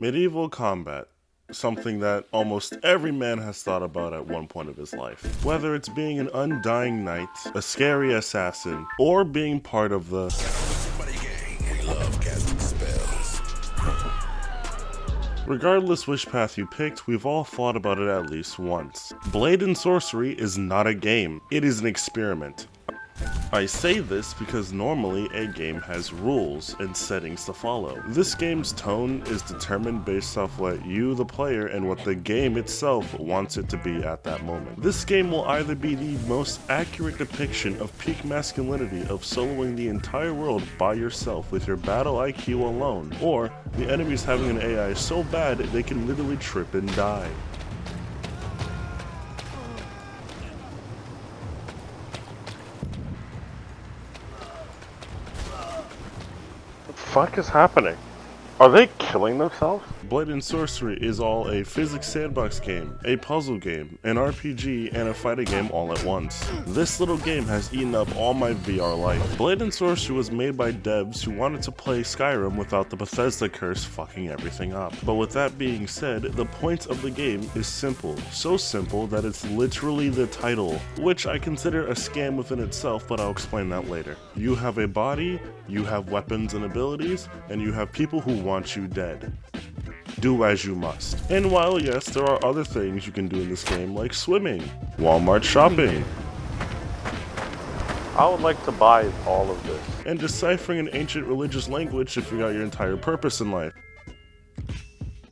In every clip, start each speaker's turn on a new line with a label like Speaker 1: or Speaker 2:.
Speaker 1: Medieval combat. Something that almost every man has thought about at one point of his life. Whether it's being an undying knight, a scary assassin, or being part of the Regardless which path you picked, we've all thought about it at least once. Blade and Sorcery is not a game, it is an experiment. I say this because normally a game has rules and settings to follow. This game's tone is determined based off what you, the player, and what the game itself wants it to be at that moment. This game will either be the most accurate depiction of peak masculinity of soloing the entire world by yourself with your battle IQ alone, or the enemies having an AI so bad they can literally trip and die.
Speaker 2: Fuck is happening? Are they killing themselves?
Speaker 1: Blade and Sorcery is all a physics sandbox game, a puzzle game, an RPG, and a fighting game all at once. This little game has eaten up all my VR life. Blade and Sorcery was made by devs who wanted to play Skyrim without the Bethesda curse fucking everything up. But with that being said, the point of the game is simple. So simple that it's literally the title, which I consider a scam within itself, but I'll explain that later. You have a body, you have weapons and abilities, and you have people who want you dead. Do as you must. And while yes, there are other things you can do in this game like swimming, Walmart shopping,
Speaker 2: I would like to buy all of this.
Speaker 1: and deciphering an ancient religious language to figure out your entire purpose in life.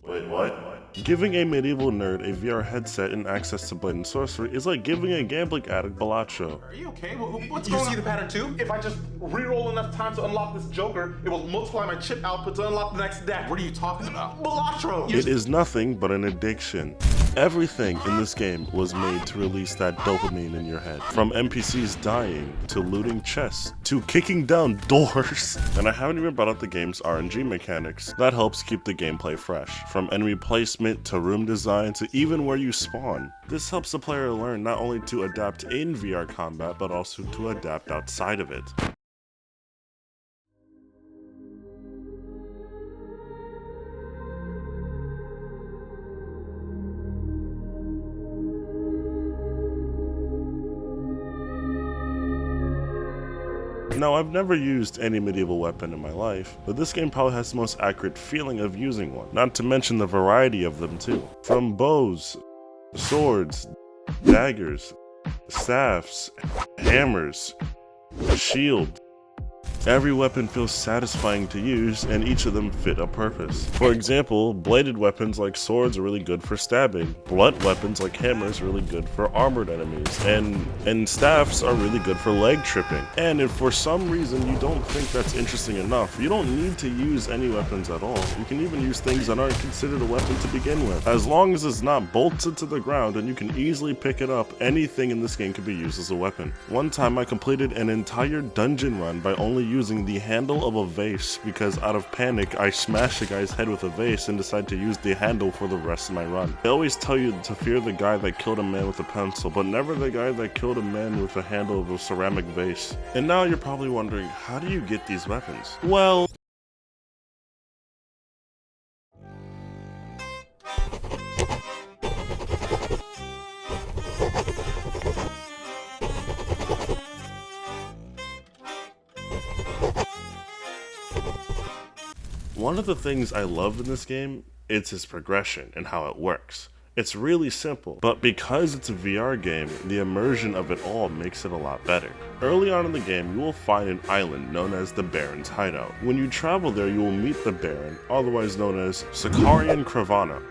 Speaker 1: Wait, what? Giving a medieval nerd a VR headset and access to Blade and Sorcery is like giving a gambling addict Balacho.
Speaker 3: Are you okay? What's going on? You see the pattern too? If I just re-roll enough times to unlock this Joker, it will multiply my chip output to unlock the next deck. What are you talking about? Balatro!
Speaker 1: It is nothing but an addiction. Everything in this game was made to release that dopamine in your head. From NPCs dying, to looting chests, to kicking down doors. And I haven't even brought up the game's RNG mechanics. That helps keep the gameplay fresh. From enemy placement, to room design, to even where you spawn. This helps the player learn not only to adapt in VR combat, but also to adapt outside of it. Now, I've never used any medieval weapon in my life, but this game probably has the most accurate feeling of using one, not to mention the variety of them too. From bows, swords, daggers, staffs, hammers, shield. Every weapon feels satisfying to use, and each of them fit a purpose. For example, bladed weapons like swords are really good for stabbing, blunt weapons like hammers are really good for armored enemies, and staffs are really good for leg tripping. And if for some reason you don't think that's interesting enough, you don't need to use any weapons at all. You can even use things that aren't considered a weapon to begin with. As long as it's not bolted to the ground and you can easily pick it up, anything in this game can be used as a weapon. One time I completed an entire dungeon run by only using the handle of a vase because out of panic I smashed a guy's head with a vase and decided to use the handle for the rest of my run. They always tell you to fear the guy that killed a man with a pencil, but never the guy that killed a man with the handle of a ceramic vase. And now you're probably wondering, how do you get these weapons? Well, one of the things I love in this game, it's its progression and how it works. It's really simple, but because it's a VR game, the immersion of it all makes it a lot better. Early on in the game, you will find an island known as the Baron's Hideout. When you travel there, you will meet the Baron, otherwise known as Sakarian Kravana.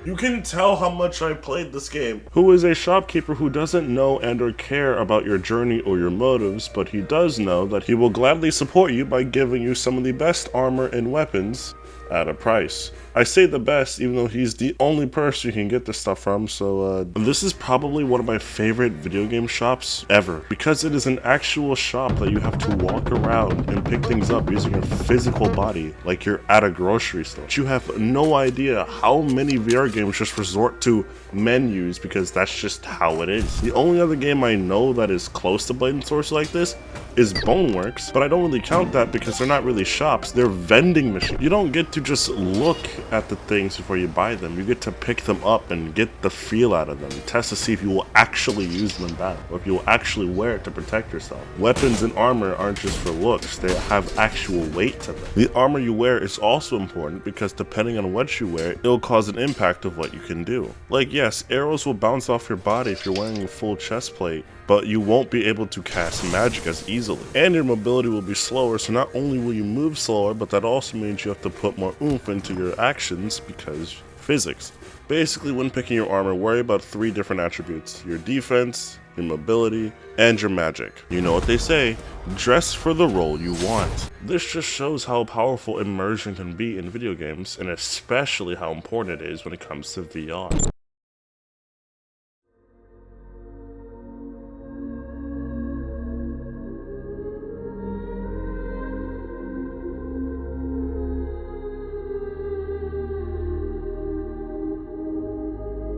Speaker 1: You can tell how much I played this game. Who is a shopkeeper who doesn't know and or care about your journey or your motives, but he does know that he will gladly support you by giving you some of the best armor and weapons at a price. I say the best even though he's the only person you can get this stuff from, so this is probably one of my favorite video game shops ever, because it is an actual shop that you have to walk around and pick things up using your physical body like you're at a grocery store. But you have no idea how many VR games just resort to menus because that's just how it is. The only other game I know that is close to Blade and Sorcery like this is Boneworks, but I don't really count that because they're not really shops, they're vending machines. You don't get to just look at the things before you buy them. You get to pick them up and get the feel out of them. Test to see if you will actually use them in battle, or if you will actually wear it to protect yourself. Weapons and armor aren't just for looks, they have actual weight to them. The armor you wear is also important because depending on what you wear, it'll cause an impact of what you can do. Like yes, arrows will bounce off your body if you're wearing a full chest plate, but you won't be able to cast magic as easily. And your mobility will be slower, so not only will you move slower, but that also means you have to put more oomph into your actions because physics. Basically, when picking your armor, worry about 3 different attributes: your defense, your mobility, and your magic. You know what they say, dress for the role you want. This just shows how powerful immersion can be in video games, and especially how important it is when it comes to VR.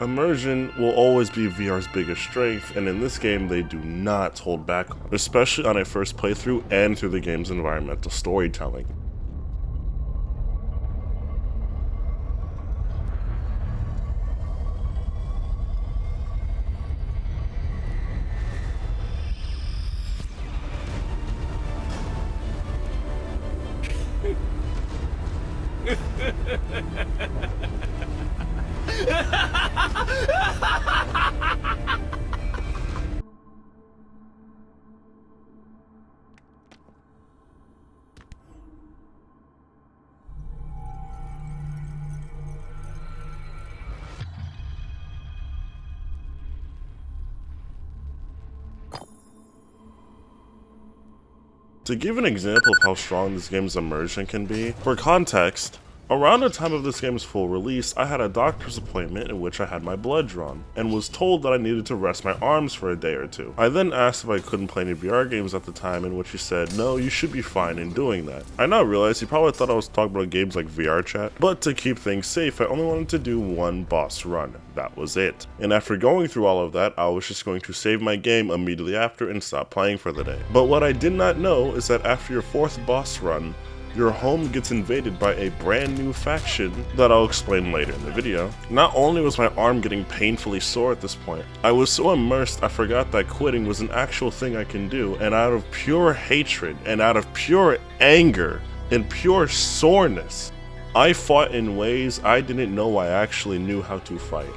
Speaker 1: Immersion will always be VR's biggest strength, and in this game they do not hold back, especially on a first playthrough and through the game's environmental storytelling. To give an example of how strong this game's immersion can be, for context, around the time of this game's full release, I had a doctor's appointment in which I had my blood drawn, and was told that I needed to rest my arms for a day or 2. I then asked if I couldn't play any VR games at the time, in which he said, no, you should be fine in doing that. I now realize he probably thought I was talking about games like VR Chat, but to keep things safe, I only wanted to do 1 boss run. That was it. And after going through all of that, I was just going to save my game immediately after and stop playing for the day. But what I did not know is that after your 4th boss run, your home gets invaded by a brand new faction that I'll explain later in the video. Not only was my arm getting painfully sore at this point, I was so immersed I forgot that quitting was an actual thing I can do, and out of pure hatred and out of pure anger and pure soreness, I fought in ways I didn't know I actually knew how to fight.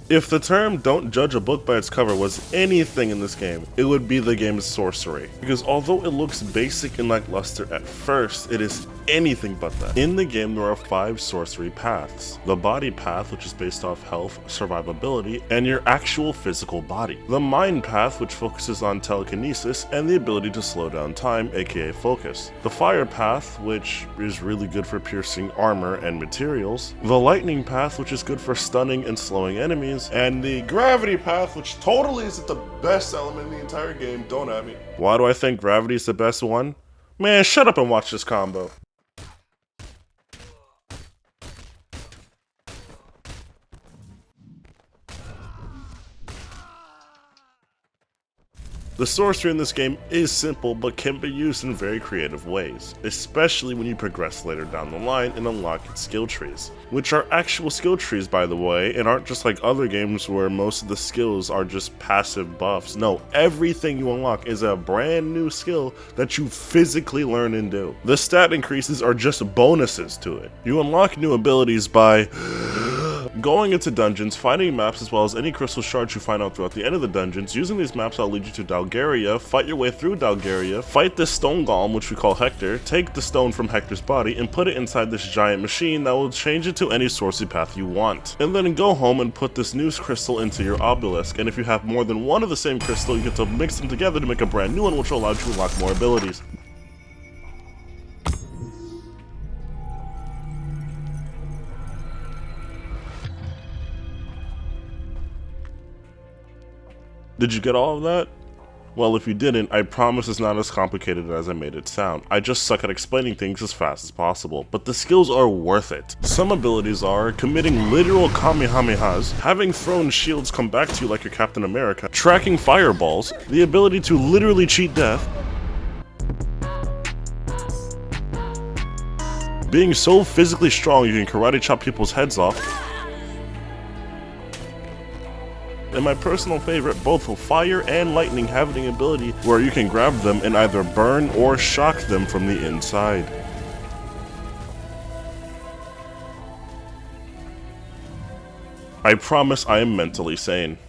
Speaker 1: If the term "don't judge a book by its cover" was anything in this game, it would be the game's Sorcery. Because although it looks basic and lackluster at first, it is anything but that. In the game, there are 5 sorcery paths. The body path, which is based off health, survivability, and your actual physical body. The mind path, which focuses on telekinesis and the ability to slow down time, aka focus. The fire path, which is really good for piercing armor and materials. The lightning path, which is good for stunning and slowing enemies. And the gravity path, which totally isn't the best element in the entire game, don't at me. Why do I think gravity is the best one? Man, shut up and watch this combo. The sorcery in this game is simple, but can be used in very creative ways, especially when you progress later down the line and unlock its skill trees, which are actual skill trees, by the way, and aren't just like other games where most of the skills are just passive buffs. No, everything you unlock is a brand new skill that you physically learn and do. The stat increases are just bonuses to it. You unlock new abilities by going into dungeons, finding maps, as well as any crystal shards you find out throughout the end of the dungeons. Using these maps will lead you to Dalgaria, fight your way through Dalgaria, fight this stone golem, which we call Hector, take the stone from Hector's body, and put it inside this giant machine that will change it to any sorcery path you want. And then go home and put this new crystal into your obelisk, and if you have more than one of the same crystal, you get to mix them together to make a brand new one, which will allow you to unlock more abilities. Did you get all of that? Well, if you didn't, I promise it's not as complicated as I made it sound. I just suck at explaining things as fast as possible, but the skills are worth it. Some abilities are committing literal kamehamehas, having thrown shields come back to you like your Captain America, tracking fireballs, the ability to literally cheat death, being so physically strong you can karate chop people's heads off, and my personal favorite, both fire and lightning have the ability where you can grab them and either burn or shock them from the inside. I promise I am mentally sane.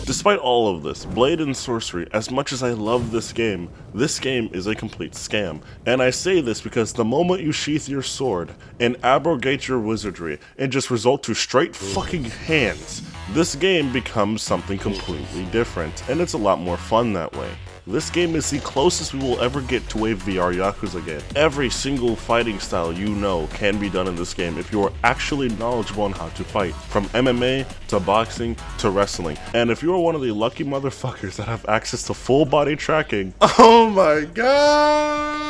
Speaker 1: Despite all of this, Blade and Sorcery, as much as I love this game is a complete scam. And I say this because the moment you sheath your sword and abrogate your wizardry and just result to straight fucking hands, this game becomes something completely different, and it's a lot more fun that way. This game is the closest we will ever get to a VR Yakuza game. Every single fighting style you know can be done in this game if you are actually knowledgeable on how to fight, from MMA to boxing to wrestling. And if you are one of the lucky motherfuckers that have access to full body tracking, oh my god!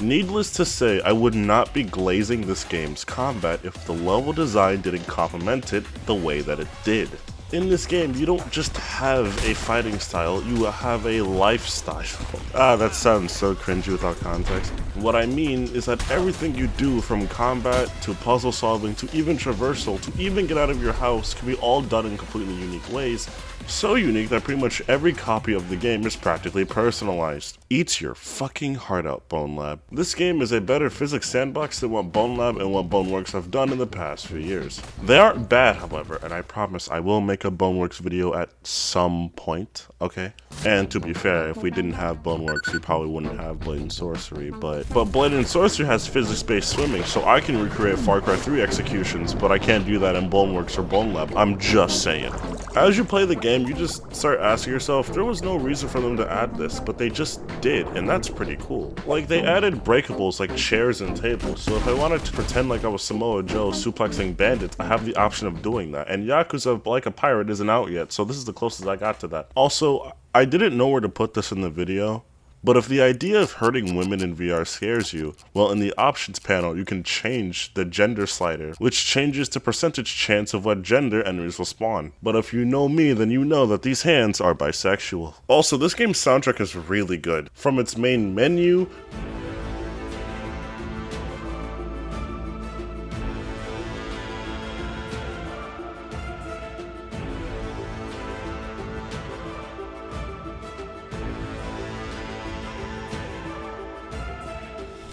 Speaker 1: Needless to say, I would not be glazing this game's combat if the level design didn't complement it the way that it did. In this game, you don't just have a fighting style, you have a lifestyle. That sounds so cringy without context. What I mean is that everything you do, from combat to puzzle solving to even traversal to even get out of your house, can be all done in completely unique ways. So unique that pretty much every copy of the game is practically personalized. Eat your fucking heart out, Bone Lab. This game is a better physics sandbox than what Bone Lab and what Boneworks have done in the past few years. They aren't bad, however, and I promise I will make a Boneworks video at some point, okay? And to be fair, if we didn't have Boneworks, we probably wouldn't have Blade and Sorcery, but Blade and Sorcery has physics-based swimming, so I can recreate Far Cry 3 executions, but I can't do that in Boneworks or Bone Lab. I'm just saying. As you play the game, you just start asking yourself, there was no reason for them to add this, but they just did, and that's pretty cool. Like, they added breakables like chairs and tables, so if I wanted to pretend like I was Samoa Joe suplexing bandits, I have the option of doing that. And Yakuza Like a Pirate isn't out yet, so this is the closest I got to that. Also, I didn't know where to put this in the video, but if the idea of hurting women in VR scares you, well, in the options panel, you can change the gender slider, which changes the percentage chance of what gender enemies will spawn. But if you know me, then you know that these hands are bisexual. Also, this game's soundtrack is really good. From its main menu,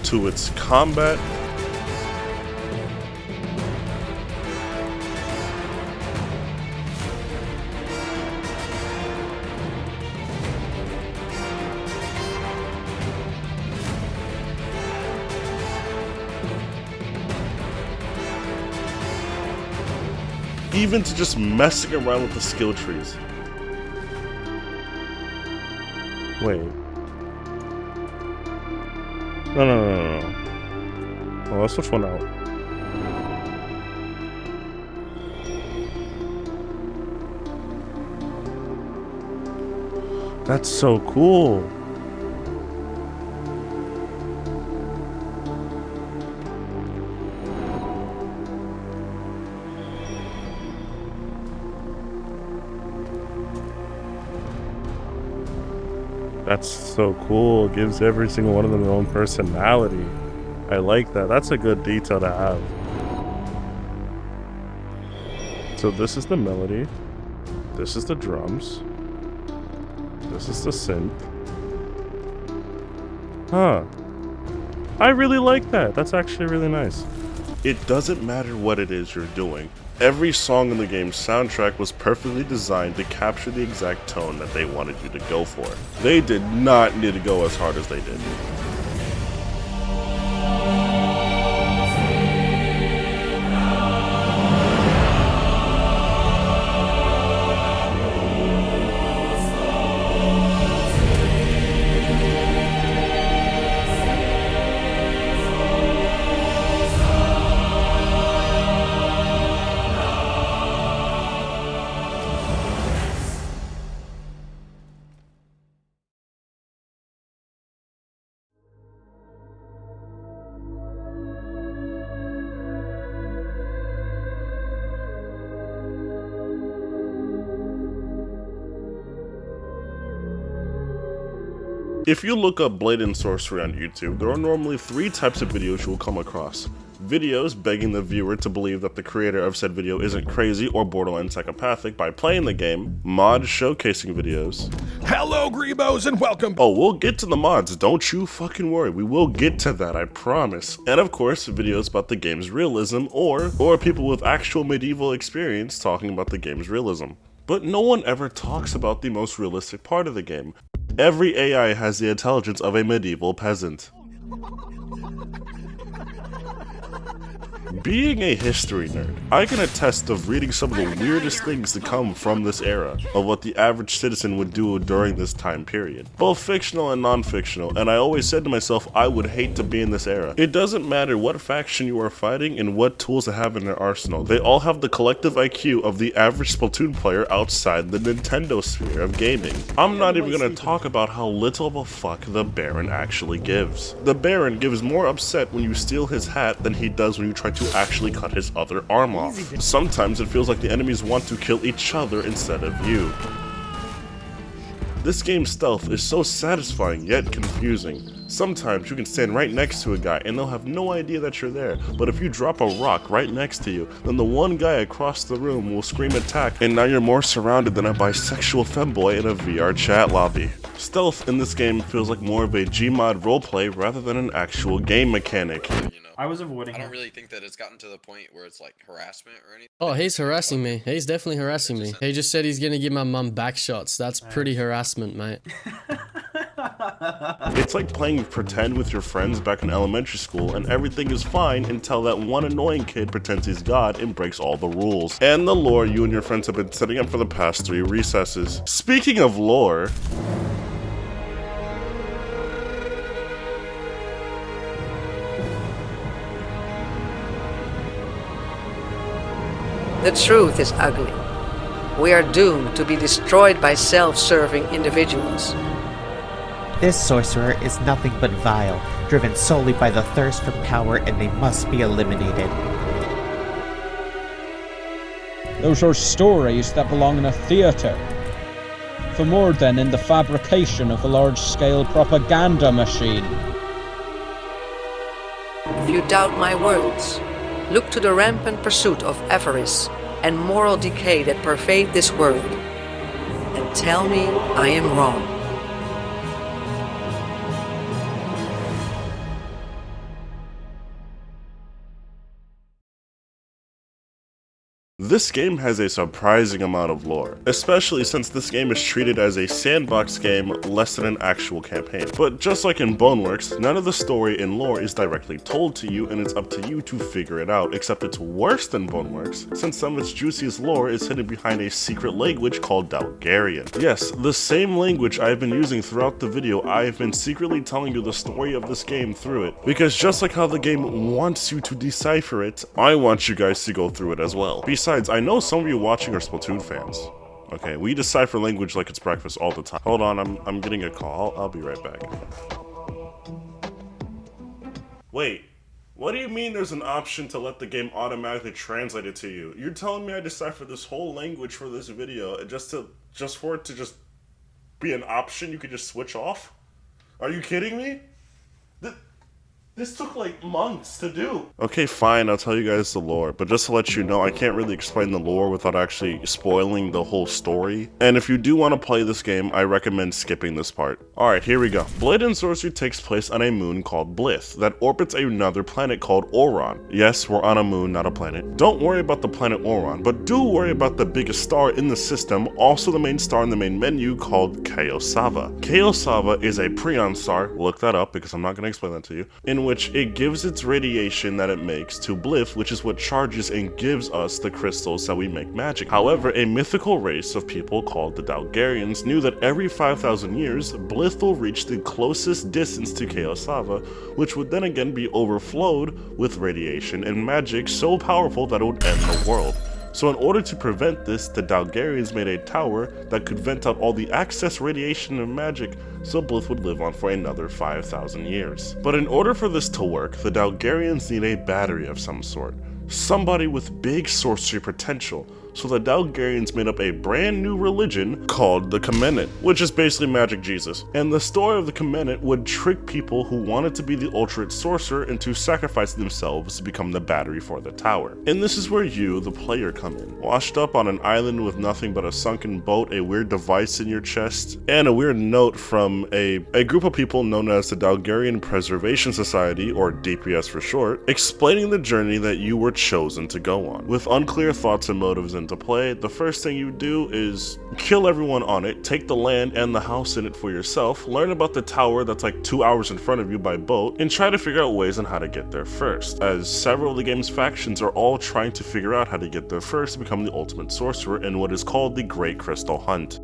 Speaker 1: to its combat, even to just messing around with the skill trees. Wait. No. Well, let's switch one out. That's so cool. That's so cool. It gives every single one of them their own personality. I like that. That's a good detail to have. So this is the melody. This is the drums. This is the synth. Huh. I really like that. That's actually really nice. It doesn't matter what it is you're doing. Every song in the game's soundtrack was perfectly designed to capture the exact tone that they wanted you to go for. They did not need to go as hard as they did. If you look up Blade and Sorcery on YouTube, there are normally 3 types of videos you will come across. Videos begging the viewer to believe that the creator of said video isn't crazy or borderline psychopathic by playing the game, mods showcasing videos.
Speaker 4: Hello Greebos and welcome.
Speaker 1: Oh, we'll get to the mods, don't you fucking worry, we will get to that, I promise. And of course, videos about the game's realism or people with actual medieval experience talking about the game's realism. But no one ever talks about the most realistic part of the game. Every AI has the intelligence of a medieval peasant. Being a history nerd, I can attest of reading some of the weirdest things to come from this era of what the average citizen would do during this time period. Both fictional and non-fictional, and I always said to myself I would hate to be in this era. It doesn't matter what faction you are fighting and what tools they have in their arsenal, they all have the collective IQ of the average Splatoon player outside the Nintendo sphere of gaming. I'm not even gonna talk about how little of a fuck the Baron actually gives. The Baron gives more upset when you steal his hat than he does when you try to actually cut his other arm off. Sometimes it feels like the enemies want to kill each other instead of you. This game's stealth is so satisfying yet confusing. Sometimes you can stand right next to a guy and they'll have no idea that you're there, but if you drop a rock right next to you, then the one guy across the room will scream attack and now you're more surrounded than a bisexual femboy in a VR chat lobby. Stealth in this game feels like more of a Gmod roleplay rather than an actual game mechanic.
Speaker 5: I was avoiding
Speaker 6: I don't really think that it's gotten to the point where it's like harassment or anything.
Speaker 7: Oh, he's harassing me. He's definitely harassing me. He just said he's gonna give my mum back shots. That's pretty harassment, mate.
Speaker 1: It's like playing pretend with your friends back in elementary school and everything is fine until that one annoying kid pretends he's God and breaks all the rules. And the lore you and your friends have been setting up for the past 3 recesses. Speaking of lore...
Speaker 8: The truth is ugly. We are doomed to be destroyed by self-serving individuals.
Speaker 9: This sorcerer is nothing but vile, driven solely by the thirst for power, and they must be eliminated.
Speaker 10: Those are stories that belong in a theatre, for more than in the fabrication of a large-scale propaganda machine.
Speaker 8: If you doubt my words, look to the rampant pursuit of avarice and moral decay that pervade this world, and tell me I am wrong.
Speaker 1: This game has a surprising amount of lore, especially since this game is treated as a sandbox game less than an actual campaign. But just like in Boneworks, none of the story and lore is directly told to you, and it's up to you to figure it out, except it's worse than Boneworks, since some of its juiciest lore is hidden behind a secret language called Dalgarian. Yes, the same language I've been using throughout the video, I've been secretly telling you the story of this game through it, because just like how the game wants you to decipher it, I want you guys to go through it as well. Besides, I know some of you watching are Splatoon fans. Okay, we decipher language like it's breakfast all the time. Hold on, I'm getting a call. I'll be right back. Wait, what do you mean there's an option to let the game automatically translate it to you? You're telling me I deciphered this whole language for this video just for it to just be an option you could just switch off? Are you kidding me? This took like months to do. Okay, fine, I'll tell you guys the lore, but just to let you know, I can't really explain the lore without actually spoiling the whole story. And if you do want to play this game, I recommend skipping this part. Alright, here we go. Blade and Sorcery takes place on a moon called Blith that orbits another planet called Oron. Yes, we're on a moon, not a planet. Don't worry about the planet Oron, but do worry about the biggest star in the system, also the main star in the main menu called Kaosava. Kaosava is a Prion star, look that up because I'm not going to explain that to you, in which it gives its radiation that it makes to Blith, which is what charges and gives us the crystals that we make magic. However, a mythical race of people called the Dalgarians knew that every 5,000 years, Blith will reach the closest distance to Kaosava, which would then again be overflowed with radiation and magic so powerful that it would end the world. So in order to prevent this, the Dalgarians made a tower that could vent out all the excess radiation and magic so Blith would live on for another 5,000 years. But in order for this to work, the Dalgarians need a battery of some sort. Somebody with big sorcery potential. So the Dalgarians made up a brand new religion called the Kemenet, which is basically Magic Jesus. And the story of the Kemenet would trick people who wanted to be the ultimate sorcerer into sacrificing themselves to become the battery for the tower. And this is where you, the player, come in. Washed up on an island with nothing but a sunken boat, a weird device in your chest, and a weird note from a group of people known as the Dalgarian Preservation Society, or DPS for short, explaining the journey that you were chosen to go on. With unclear thoughts and motives into play, the first thing you do is kill everyone on it, take the land and the house in it for yourself, learn about the tower that's like 2 hours in front of you by boat, and try to figure out ways on how to get there first, as several of the game's factions are all trying to figure out how to get there first to become the ultimate sorcerer in what is called the Great Crystal Hunt.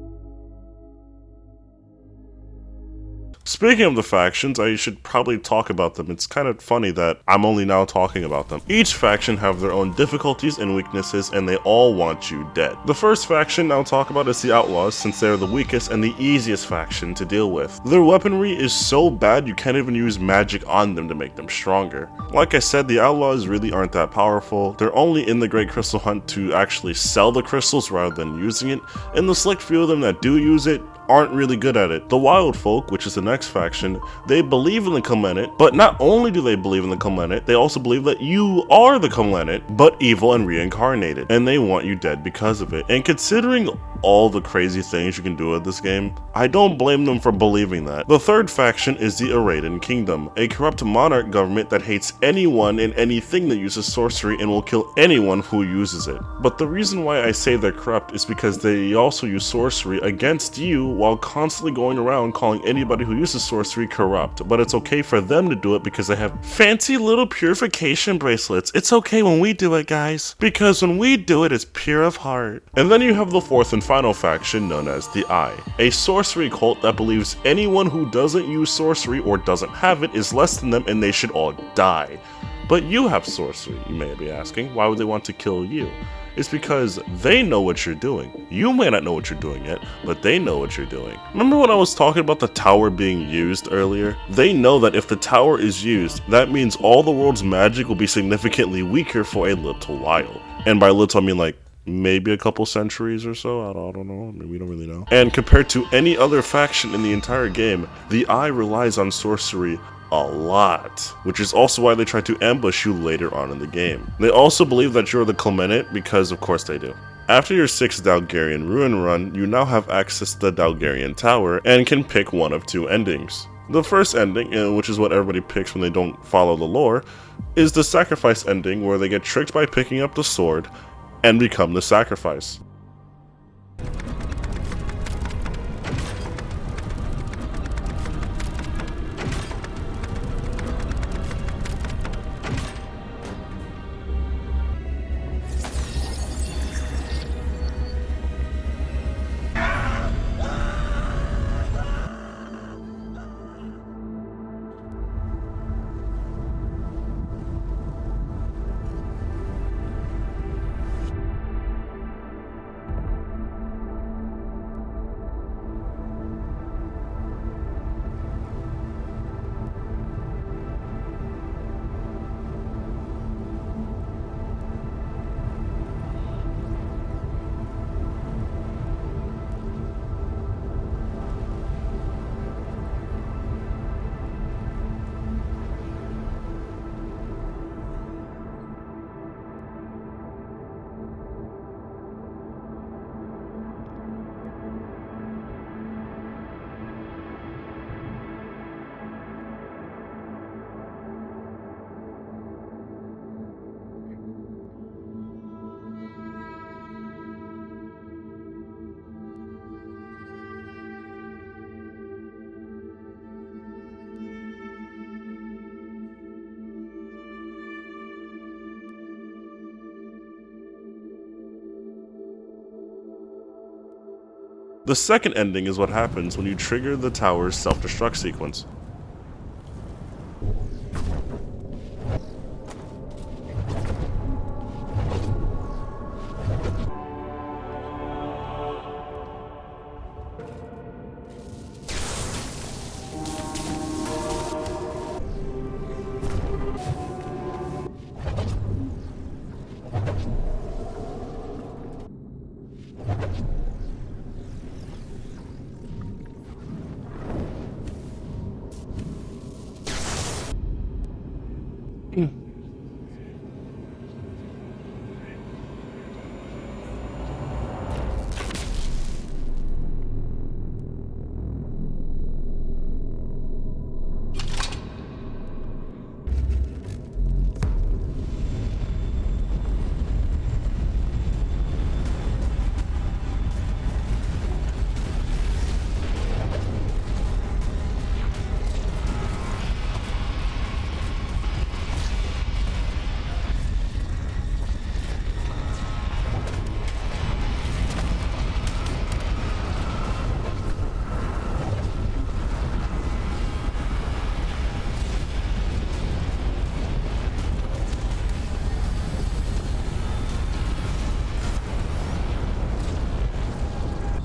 Speaker 1: Speaking of the factions, I should probably talk about them. It's kind of funny that I'm only now talking about them. Each faction have their own difficulties and weaknesses, and they all want you dead. The first faction I'll talk about is the Outlaws, since they're the weakest and the easiest faction to deal with. Their weaponry is so bad you can't even use magic on them to make them stronger. Like I said, the Outlaws really aren't that powerful. They're only in the Great Crystal Hunt to actually sell the crystals rather than using it, and the select few of them that do use it aren't really good at it. The Wild Folk, which is the next faction, they believe in the Kemenet, but not only do they believe in the Kemenet, they also believe that you are the Kemenet, but evil and reincarnated, and they want you dead because of it. And considering all the crazy things you can do with this game, I don't blame them for believing that. The third faction is the Aradan Kingdom, a corrupt monarch government that hates anyone and anything that uses sorcery and will kill anyone who uses it. But the reason why I say they're corrupt is because they also use sorcery against you while constantly going around calling anybody who uses sorcery corrupt. But it's okay for them to do it because they have fancy little purification bracelets. It's okay when we do it, guys, because when we do it, it's pure of heart. And then you have the fourth and final faction known as the Eye, a sorcery cult that believes anyone who doesn't use sorcery or doesn't have it is less than them and they should all die. But you have sorcery, you may be asking. Why would they want to kill you? It's because they know what you're doing. You may not know what you're doing yet, but they know what you're doing. Remember when I was talking about the tower being used earlier? They know that if the tower is used, that means all the world's magic will be significantly weaker for a little while. And by little, I mean like maybe a couple centuries or so. I don't know. I mean, we don't really know. And compared to any other faction in the entire game, the Eye relies on sorcery a lot, which is also why they try to ambush you later on in the game. They also believe that you're the Kemenet because of course they do. After your 6th Dalgarian Ruin run, you now have access to the Dalgarian Tower and can pick one of two endings. The first ending, which is what everybody picks when they don't follow the lore, is the sacrifice ending where they get tricked by picking up the sword, and become the sacrifice. The second ending is what happens when you trigger the tower's self-destruct sequence.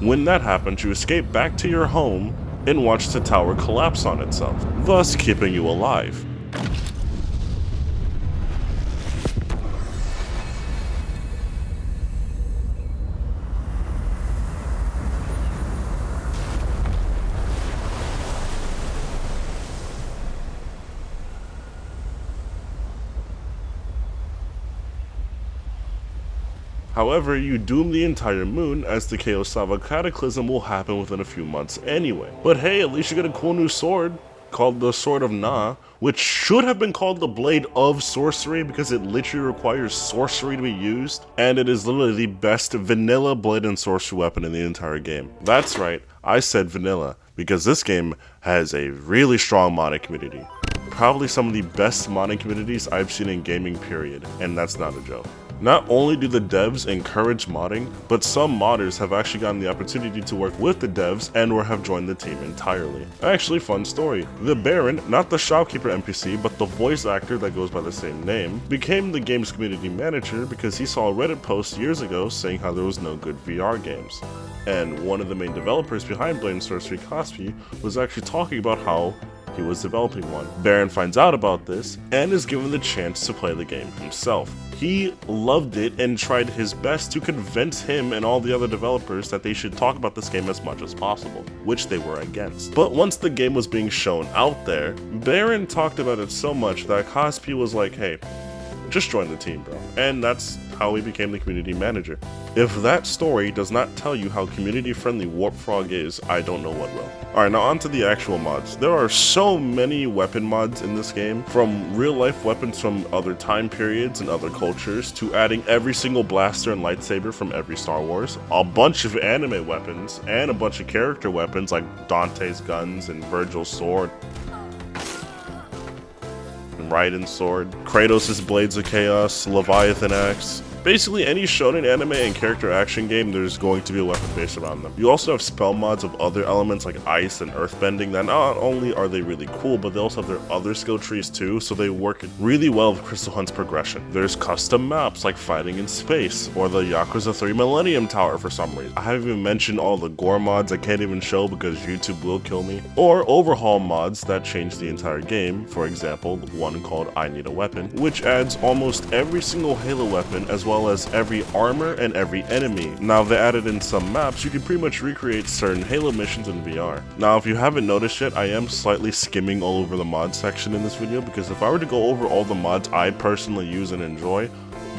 Speaker 1: When that happens, you escape back to your home and watch the tower collapse on itself, thus keeping you alive. However, you doom the entire moon as the Chaosava Cataclysm will happen within a few months anyway. But hey, at least you get a cool new sword called the Sword of Na, which should have been called the Blade of Sorcery because it literally requires sorcery to be used, and it is literally the best vanilla blade and sorcery weapon in the entire game. That's right, I said vanilla, because this game has a really strong modding community. Probably some of the best modding communities I've seen in gaming, period, and that's not a joke. Not only do the devs encourage modding, but some modders have actually gotten the opportunity to work with the devs and or have joined the team entirely. Actually, fun story. The Baron, not the shopkeeper NPC, but the voice actor that goes by the same name, became the game's community manager because he saw a Reddit post years ago saying how there was no good VR games. And one of the main developers behind Blade and Sorcery, O.C.C.B, was actually talking about how he was developing one. Baron finds out about this and is given the chance to play the game himself. He loved it and tried his best to convince him and all the other developers that they should talk about this game as much as possible, which they were against. But once the game was being shown out there, Baron talked about it so much that O.C.C.B was like, hey, just join the team, bro. And that's how he became the community manager. If that story does not tell you how community-friendly Warp Frog is, I don't know what will. Alright, now on to the actual mods. There are so many weapon mods in this game, from real-life weapons from other time periods and other cultures, to adding every single blaster and lightsaber from every Star Wars, a bunch of anime weapons, and a bunch of character weapons like Dante's guns and Virgil's sword, Raiden's sword, Kratos' Blades of Chaos, Leviathan axe. Basically any shonen anime and character action game, there's going to be a weapon based around them. You also have spell mods of other elements like ice and earthbending that not only are they really cool, but they also have their other skill trees too, so they work really well with Crystal Hunt's progression. There's custom maps like fighting in space, or the Yakuza 3 Millennium Tower for some reason. I haven't even mentioned all the gore mods I can't even show because YouTube will kill me. Or overhaul mods that change the entire game, for example, one called I Need a Weapon, which adds almost every single Halo weapon as well as every armor and every enemy. Now they added in some maps, you can pretty much recreate certain Halo missions in VR. Now if you haven't noticed yet, I am slightly skimming all over the mod section in this video because if I were to go over all the mods I personally use and enjoy,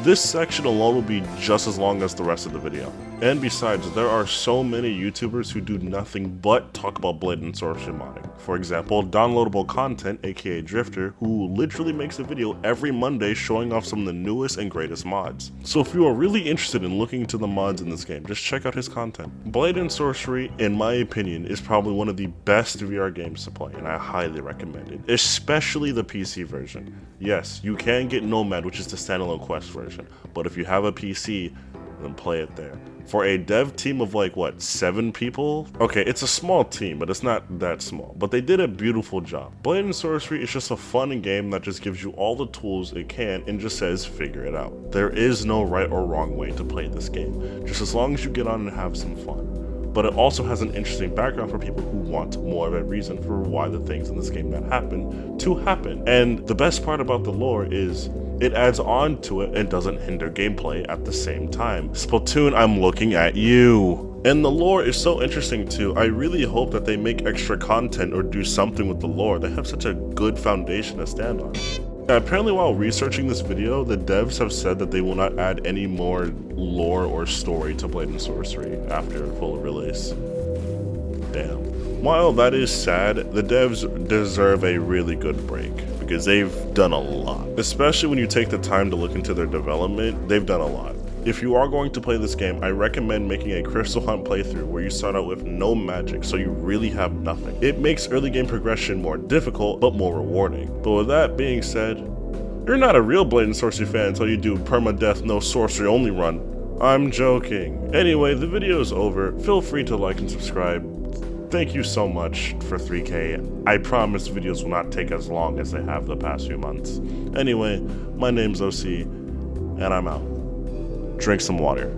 Speaker 1: this section alone will be just as long as the rest of the video. And besides, there are so many YouTubers who do nothing but talk about Blade and Sorcery modding. For example, Downloadable Content, aka Drifter, who literally makes a video every Monday showing off some of the newest and greatest mods. So if you are really interested in looking into the mods in this game, just check out his content. Blade and Sorcery, in my opinion, is probably one of the best VR games to play, and I highly recommend it, especially the PC version. Yes, you can get Nomad, which is the standalone Quest version, but if you have a PC, then play it there. For a dev team of like, what, 7 people? Okay, it's a small team, but it's not that small. But they did a beautiful job. Blade and Sorcery is just a fun game that just gives you all the tools it can and just says, figure it out. There is no right or wrong way to play this game, just as long as you get on and have some fun. But it also has an interesting background for people who want more of a reason for why the things in this game that happen to happen. And the best part about the lore is it adds on to it and doesn't hinder gameplay at the same time. Splatoon, I'm looking at you. And the lore is so interesting too. I really hope that they make extra content or do something with the lore. They have such a good foundation to stand on. Apparently while researching this video, the devs have said that they will not add any more lore or story to Blade and Sorcery after full release. Damn. While that is sad, the devs deserve a really good break because they've done a lot. Especially when you take the time to look into their development, they've done a lot. If you are going to play this game, I recommend making a Crystal Hunt playthrough where you start out with no magic, so you really have nothing. It makes early game progression more difficult, but more rewarding. But with that being said, you're not a real Blade and Sorcery fan until you do permadeath no sorcery only run. I'm joking. Anyway, the video is over. Feel free to like and subscribe. Thank you so much for 3K. I promise videos will not take as long as they have the past few months. Anyway, my name's O.C., and I'm out. Drink some water.